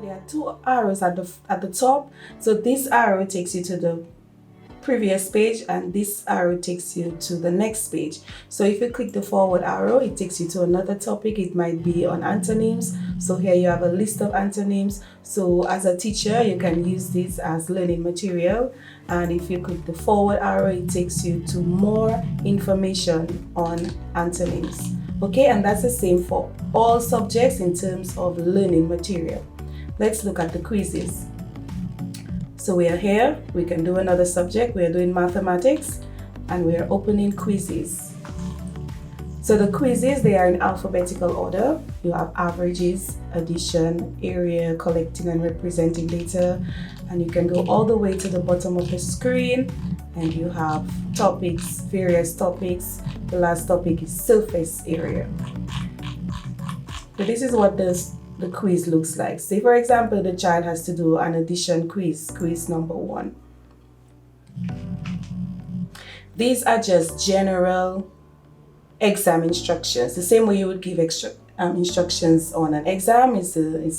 There are two arrows at the top. So this arrow takes you to the previous page and this arrow takes you to the next page. So if you click the forward arrow, it takes you to another topic. It might be on antonyms. So here you have a list of antonyms. So as a teacher, you can use this as learning material. And if you click the forward arrow, it takes you to more information on antonyms. Okay, and that's the same for all subjects in terms of learning material. Let's look at the quizzes. So we are here, we can do another subject, we are doing mathematics, and we are opening quizzes. So the quizzes, they are in alphabetical order. You have averages, addition, area, collecting and representing data, and you can go all the way to the bottom of the screen, and you have topics, various topics. The last topic is surface area. So this is what the quiz looks like. Say for example, the child has to do an addition quiz number 1. These are just general exam instructions. The same way you would give instructions on an exam is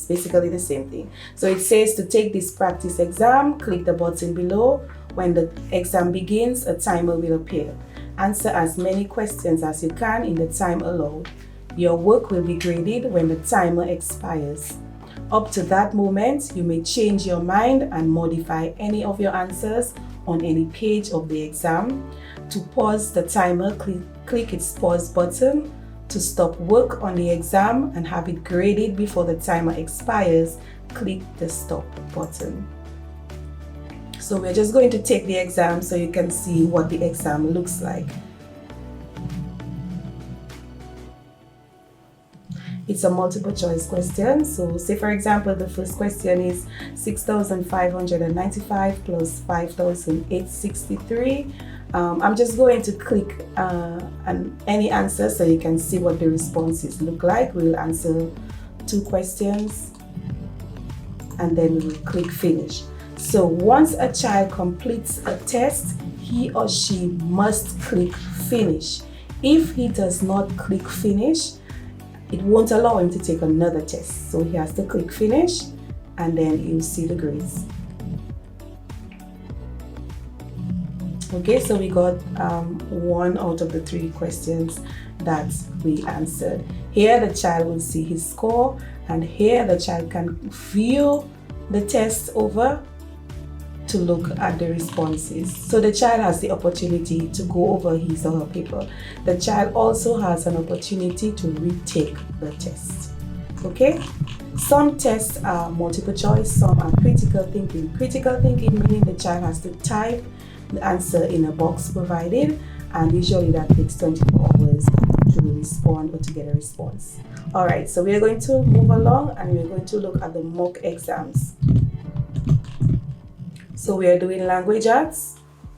basically the same thing. So it says to take this practice exam, click the button below. When the exam begins, a timer will appear. Answer as many questions as you can in the time allowed. Your work will be graded when the timer expires. Up to that moment, you may change your mind and modify any of your answers on any page of the exam. To pause the timer, click its pause button. To stop work on the exam and have it graded before the timer expires, click the stop button. So we're just going to take the exam so you can see what the exam looks like. It's a multiple choice question. So say for example, the first question is 6,595 plus 5,863. I'm just going to click any answer so you can see what the responses look like. We'll answer 2 questions and then we will click finish. So once a child completes a test, he or she must click finish. If he does not click finish, it won't allow him to take another test. So he has to click finish and then you'll see the grades. Okay, so we got 1 out of the 3 questions that we answered. Here the child will see his score, and here the child can view the test over to look at the responses. So the child has the opportunity to go over his or her paper. The child also has an opportunity to retake the test. Okay? Some tests are multiple choice, some are critical thinking. Critical thinking meaning the child has to type the answer in a box provided, and usually that takes 24 hours to respond or to get a response. Alright, so we are going to move along and we are going to look at the mock exams. So we are doing language arts,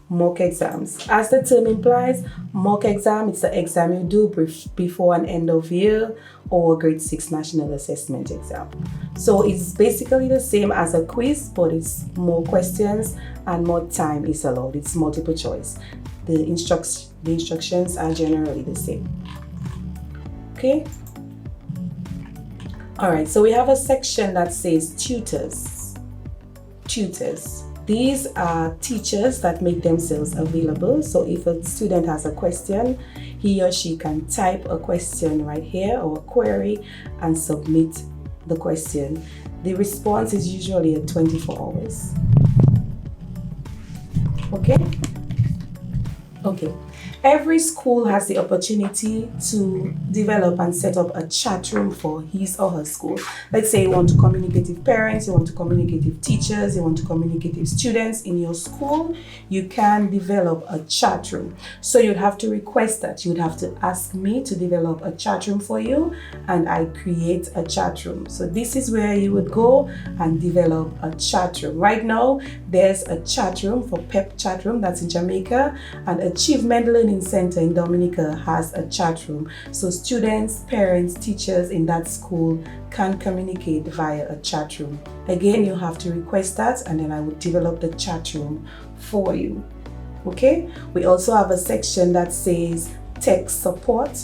mock exams. As the term implies, mock exam, it's the exam you do before an end of year or grade 6 national assessment exam. So it's basically the same as a quiz, but it's more questions and more time is allowed. It's multiple choice. The instructions are generally the same. Okay? Alright, so we have a section that says tutors. Tutors. These are teachers that make themselves available. So if a student has a question, he or she can type a question right here or a query and submit the question. The response is usually at 24 hours. Okay? Okay. Every school has the opportunity to develop and set up a chat room for his or her school. Let's say you want to communicate with parents, you want to communicate with teachers, you want to communicate with students in your school, you can develop a chat room. So you'd have to request that. You'd have to ask me to develop a chat room for you, and I create a chat room. So this is where you would go and develop a chat room. Right now, there's a chat room for PEP chat room, that's in Jamaica, and Achievement Learning Center in Dominica has a chat room. So students, parents, teachers in that school can communicate via a chat room. Again, you have to request that and then I will develop the chat room for you. Okay? We also have a section that says tech support.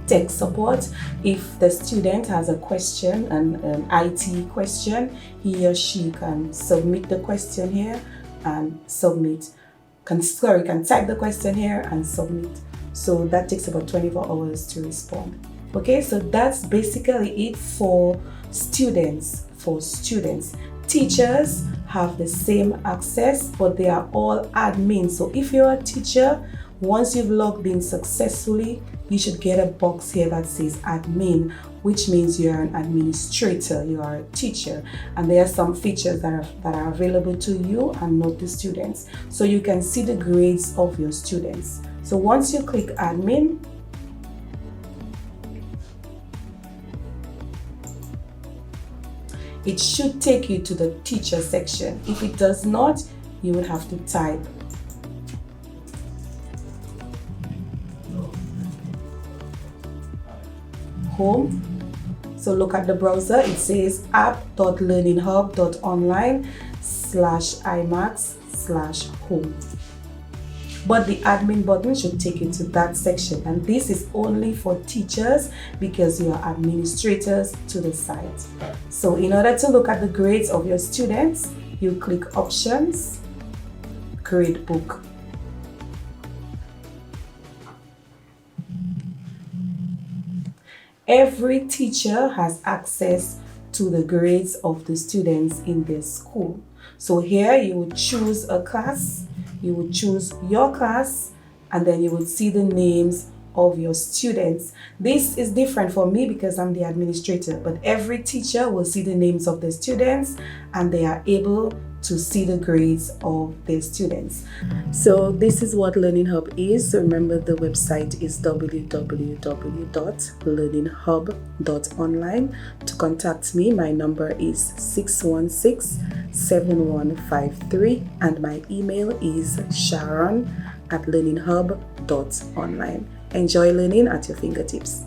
tech support. If the student has a question, an IT question, he or she can submit the question here and submit. Can type the question here and submit. So that takes about 24 hours to respond. Okay, so that's basically it for students. Teachers have the same access, but they are all admin. So if you're a teacher, once you've logged in successfully, you should get a box here that says admin, which means you are an administrator, you are a teacher, and there are some features that are available to you and not the students. So you can see the grades of your students. So once you click admin, it should take you to the teacher section. If it does not, you would have to type home. So look at the browser, it says app.learninghub.online/imax/home. But the admin button should take you to that section, and this is only for teachers because you are administrators to the site. So in order to look at the grades of your students, you click options, grade book. Every teacher has access to the grades of the students in their school. So here you would choose a class, you would choose your class, and then you would see the names of your students. This is different for me because I'm the administrator, but every teacher will see the names of the students and they are able to see the grades of their students. So this is what Learning Hub is. Remember, the website is www.learninghub.online. To contact me, my number is 616-7153 and my email is sharon@learninghub.online. Enjoy learning at your fingertips.